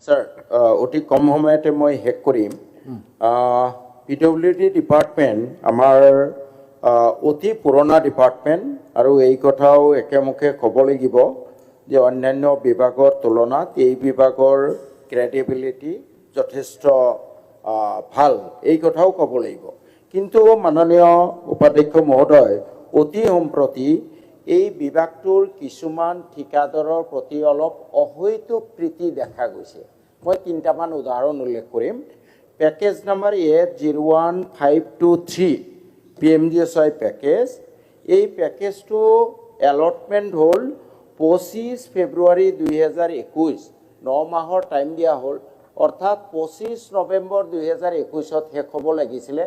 sir অতি কম সময়তে মই শেষ কৰিম পিডব্লিউডি ডিপাৰ্টমেণ্ট আমাৰ অতি পুৰণা ডিপাৰ্টমেণ্ট আৰু এই কথাও একেমুখে ক'ব লাগিব যে অন্যান্য বিভাগৰ তুলনাত এই বিভাগৰ ক্ৰেডিবিলিটি যথেষ্ট ভাল এই কথাও ক'ব লাগিব কিন্তু মাননীয় উপাধ্যক্ষ মহোদয় অতি সম্প্ৰতি এই বিভাগটোৰ কিছুমান ঠিকাদাৰৰ প্ৰতি অলপ অহৈতুক প্ৰীতি দেখা গৈছে মই তিনিটামান উদাহৰণ উল্লেখ কৰিম package number A01523 PMGSY package এই পেকেজটো এলটমেণ্ট হ'ল 25 ফেব্ৰুৱাৰী 2021 9 মাহৰ টাইম দিয়া হ'ল অৰ্থাৎ 25 নৱেম্বৰ 2021ত শেষ হ'ব লাগিছিলে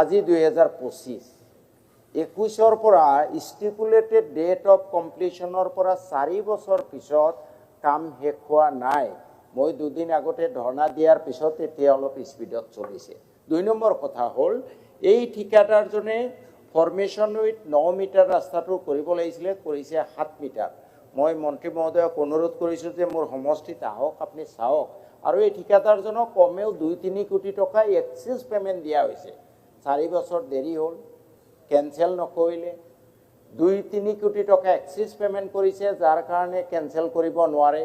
আজি 2025 21ৰ পৰা ষ্টিপুলেটেড ডেট অফ কমপ্লিশ্যনৰ পৰা 4 বছৰ পিছত কাম শেষ হোৱা নাই মই দুদিন আগতে ধৰ্ণা দিয়াৰ পিছত এতিয়া অলপ স্পীডত চলিছে 2 নম্বৰ কথা হ'ল এই ঠিকাদাৰজনে ফৰ্মেশ্যন উইথ 9 মিটাৰ ৰাস্তাটো কৰিব লাগিছিলে কৰিছে 7 মিটাৰ মই মন্ত্ৰী মহোদয়ক অনুৰোধ কৰিছোঁ যে মোৰ সমষ্টিত আহক আপুনি চাওক আৰু এই ঠিকাদাৰজনক কমেও 2-3 কোটি টকা এক্সেছ পেমেণ্ট দিয়া হৈছে 4 বছৰ দেৰি হ'ল কেনসেল নকৰিলে 2-3 কোটি টকা এক্সেছ পেমেণ্ট কৰিছে যাৰ কাৰণে কেনসেল কৰিব নোৱাৰে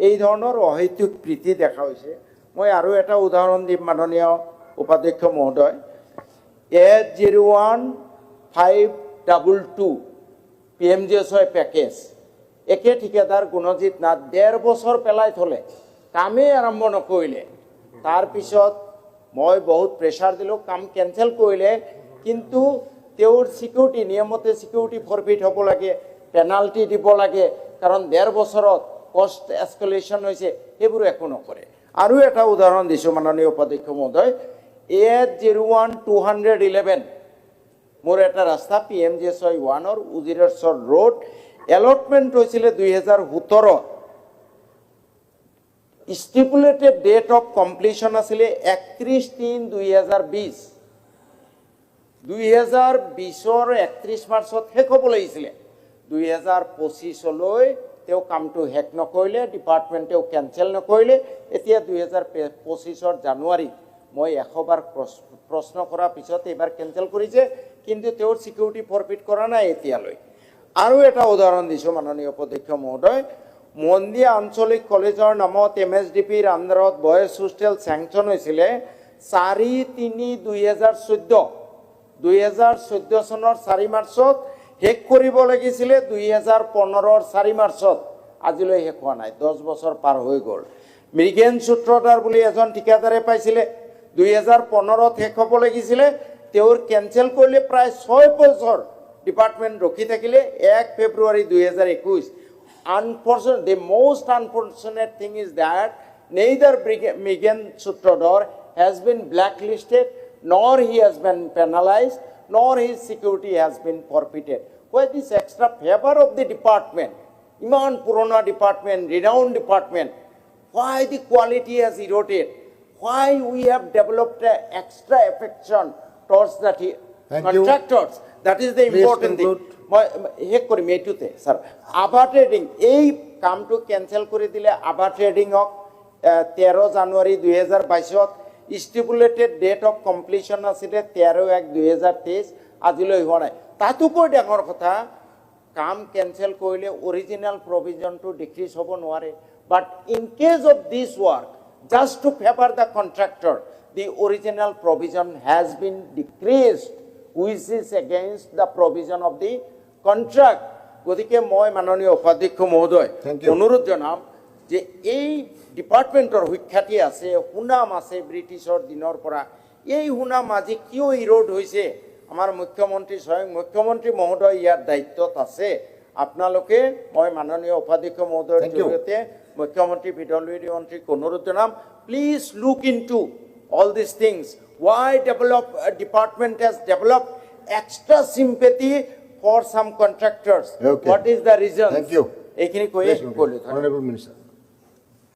এই ধৰণৰ অহৈতুক প্ৰীতি দেখা হৈছে মই আৰু এটা উদাহৰণ দিম মাননীয় উপাধ্যক্ষ মহোদয় A01522 PMGSY পেকেজ একে ঠিকাদাৰ গুণজিৎ নাথ 1.5 বছৰ পেলাই থলে কামেই আৰম্ভ নকৰিলে তাৰ পিছত মই বহুত প্ৰেছাৰ দিলোঁ কাম কেনসেল কৰিলে কিন্তু তেওঁৰ সিকিউৰিটি নিয়মতে সিকিউৰিটি ফৰফিট হ'ব লাগে পেনাল্টি দিব লাগে কাৰণ 1.5 বছৰত কষ্ট এস্কেলেশ্যন হৈছে সেইবোৰ একো নকৰে আৰু এটা উদাহৰণ দিছোঁ মাননীয় উপাধ্যক্ষ মহোদয় A01211 মোৰ এটা ৰাস্তা PMGSY 1 ৰ উজিৰেশ্বৰ ৰোড এলটমেণ্ট হৈছিলে 2017 ষ্টিপুলেটেড ডেট অফ কমপ্লিশ্যন আছিলে 31/3/2020 2020ৰ 31 মাৰ্চত শেষ হ'ব লাগিছিলে 2025লৈ তেওঁ কামটো শেষ নকৰিলে ডিপাৰ্টমেণ্টেও কেনসেল নকৰিলে এতিয়া 2025ৰ জানুৱাৰী মই 100 বাৰ প্ৰশ্ন কৰাৰ পিছত এইবাৰ কেনসেল কৰিছে কিন্তু তেওঁৰ সিকিউৰিটি ফৰফিট কৰা নাই এতিয়ালৈ আৰু এটা উদাহৰণ দিছোঁ মাননীয় উপাধ্যক্ষ মহোদয় মন্দিয়া আঞ্চলিক কলেজৰ নামত MSDPৰ আণ্ডাৰত বয়েজ হোষ্টেল চেংচন হৈছিলে 4-3-2014 চনৰ 4 মাৰ্চত শেষ কৰিব লাগিছিলে 2015ৰ 4 মাৰ্চত আজিলৈ শেষ হোৱা নাই 10 বছৰ পাৰ হৈ গ'ল মৃগেন সূত্ৰধাৰ বুলি এজন ঠিকাদাৰে পাইছিলে 2015ত শেষ হ'ব লাগিছিলে তেওঁৰ কেনসেল কৰিলে প্ৰায় 6 বছৰ ডিপাৰ্টমেণ্ট ৰখি থাকিলে 1 ফেব্ৰুৱাৰী 2021 unfortunate the most unfortunate thing is that neither Mrigen Sutradhar has been blacklisted nor he has been penalized nor his security has been forfeited why this extra favor of the department iman purana department renowned department why the quality has eroded why we have developed an extra affection towards the contractors that is the important thing মই শেষ কৰিম এইটোতে sir আভা trading এই কামটো cancel কৰি দিলে আভা ট্ৰেডিংক 13 জানুৱাৰী 2022ত ষ্টিপুলেটেড date of completion আছিলে 13/1/2023 আজিলৈ হোৱা নাই তাতোকৈ ডাঙৰ কথা কাম কেনসেল কৰিলে অৰিজিনেল প্ৰভিজনটো ডিক্ৰিজ হ'ব নোৱাৰে but in case of this work just to favour the contractor the original provision has been decreased which is against the provision of the contract গতিকে মই মাননীয় উপাধ্যক্ষ মহোদয় অনুৰোধ জনাম যে এই ডিপাৰ্টমেণ্টৰ সুখ্যাতি আছে সুনাম আছে ব্ৰিটিছৰ দিনৰ পৰা এই সুনাম আজি কিয় ইৰোড হৈছে আমাৰ মুখ্যমন্ত্ৰী স্বয়ং মুখ্যমন্ত্ৰী মহোদয় ইয়াৰ দায়িত্বত আছে আপোনালোকে মই মাননীয় উপাধ্যক্ষ মহোদয়ৰ জৰিয়তে মুখ্যমন্ত্ৰী পিডব্লিউডি মন্ত্ৰীক অনুৰোধ জনাম please look into all these things why department has developed extra sympathy for some contractors what is the reason thank you ekhini koye honorable minister